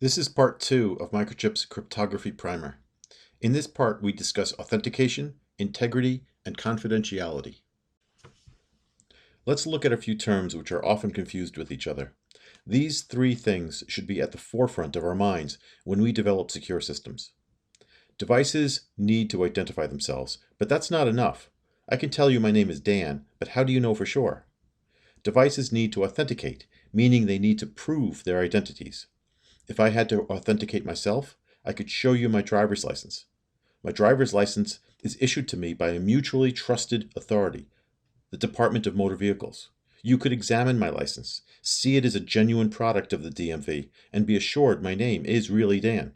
This is part 2 of Microchip's cryptography primer. In this part, we discuss authentication, integrity, and confidentiality. Let's look at a few terms which are often confused with each other. These three things should be at the forefront of our minds when we develop secure systems. Devices need to identify themselves, but that's not enough. I can tell you my name is Dan, but how do you know for sure? Devices need to authenticate, meaning they need to prove their identities. If I had to authenticate myself, I could show you my driver's license. My driver's license is issued to me by a mutually trusted authority, the Department of Motor Vehicles. You could examine my license, see it as a genuine product of the DMV, and be assured my name is really Dan.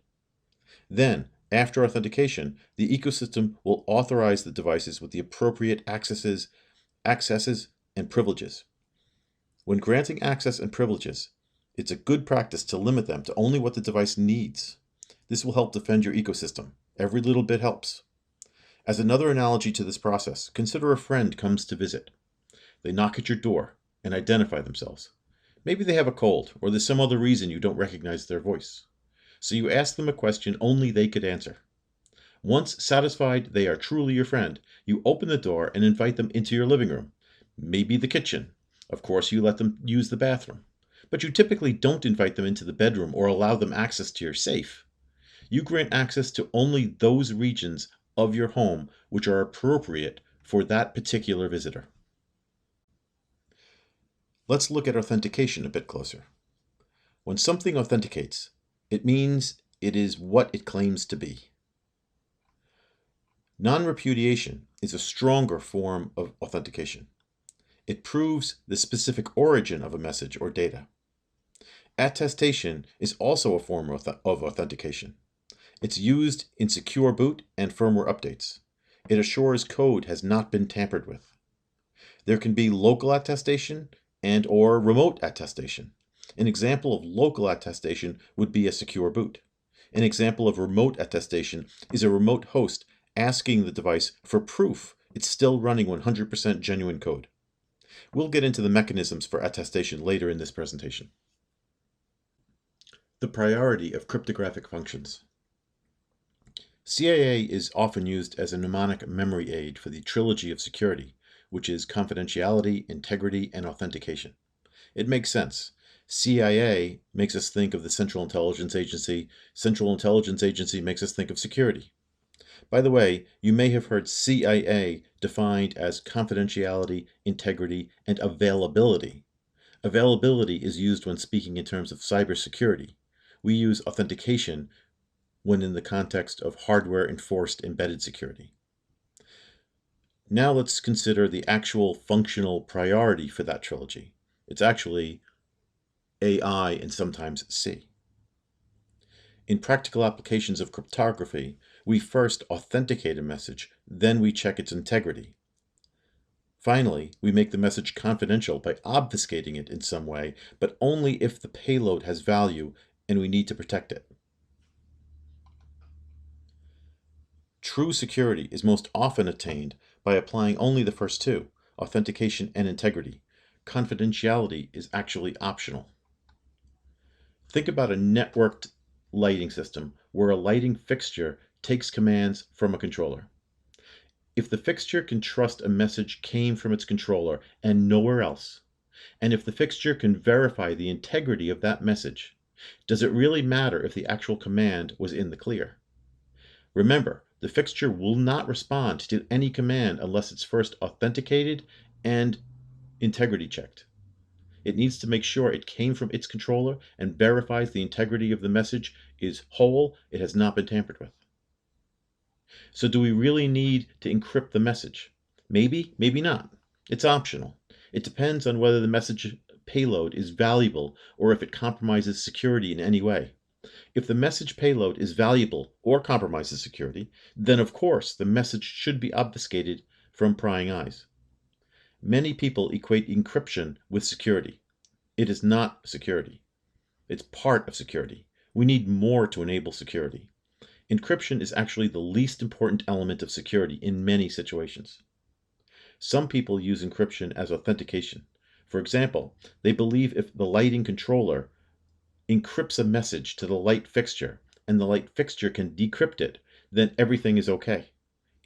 Then, after authentication, the ecosystem will authorize the devices with the appropriate accesses, and privileges. When granting access and privileges, it's a good practice to limit them to only what the device needs. This will help defend your ecosystem. Every little bit helps. As another analogy to this process, consider a friend comes to visit. They knock at your door and identify themselves. Maybe they have a cold, or there's some other reason you don't recognize their voice. So you ask them a question only they could answer. Once satisfied they are truly your friend, you open the door and invite them into your living room, maybe the kitchen. Of course, you let them use the bathroom. But you typically don't invite them into the bedroom or allow them access to your safe. You grant access to only those regions of your home which are appropriate for that particular visitor. Let's look at authentication a bit closer. When something authenticates, it means it is what it claims to be. Non-repudiation is a stronger form of authentication. It proves the specific origin of a message or data. Attestation is also a form of authentication. It's used in secure boot and firmware updates. It assures code has not been tampered with. There can be local attestation and/or remote attestation. An example of local attestation would be a secure boot. An example of remote attestation is a remote host asking the device for proof it's still running 100% genuine code. We'll get into the mechanisms for attestation later in this presentation. The priority of cryptographic functions. CIA is often used as a mnemonic memory aid for the trilogy of security, which is confidentiality, integrity, and authentication. It makes sense. CIA makes us think of the Central Intelligence Agency. Central Intelligence Agency makes us think of security. By the way, you may have heard CIA defined as confidentiality, integrity, and availability. Availability is used when speaking in terms of cybersecurity. We use authentication when in the context of hardware-enforced embedded security. Now let's consider the actual functional priority for that trilogy. It's actually AI and sometimes C. In practical applications of cryptography, we first authenticate a message, then we check its integrity. Finally, we make the message confidential by obfuscating it in some way, but only if the payload has value and we need to protect it. True security is most often attained by applying only the first two, authentication and integrity. Confidentiality is actually optional. Think about a networked lighting system where a lighting fixture takes commands from a controller. If the fixture can trust a message came from its controller and nowhere else, and if the fixture can verify the integrity of that message, does it really matter if the actual command was in the clear? Remember, the fixture will not respond to any command unless it's first authenticated and integrity checked. It needs to make sure it came from its controller and verifies the integrity of the message is whole, it has not been tampered with. So do we really need to encrypt the message? Maybe, maybe not. It's optional. It depends on whether the message payload is valuable or if it compromises security in any way. If the message payload is valuable or compromises security, then of course the message should be obfuscated from prying eyes. Many people equate encryption with security. It is not security. It's part of security. We need more to enable security. Encryption is actually the least important element of security in many situations. Some people use encryption as authentication. For example, they believe if the lighting controller encrypts a message to the light fixture and the light fixture can decrypt it, then everything is okay.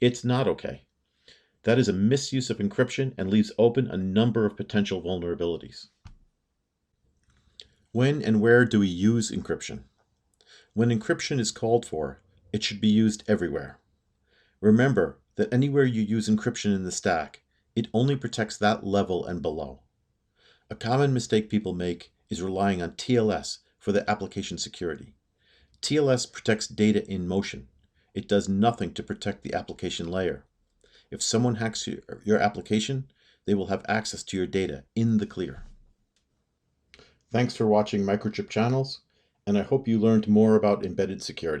It's not okay. That is a misuse of encryption and leaves open a number of potential vulnerabilities. When and where do we use encryption? When encryption is called for, it should be used everywhere. Remember that anywhere you use encryption in the stack, it only protects that level and below. A common mistake people make is relying on TLS for the application security. TLS protects data in motion. It does nothing to protect the application layer. If someone hacks your application, they will have access to your data in the clear. Thanks for watching Microchip Channels, and I hope you learned more about embedded security.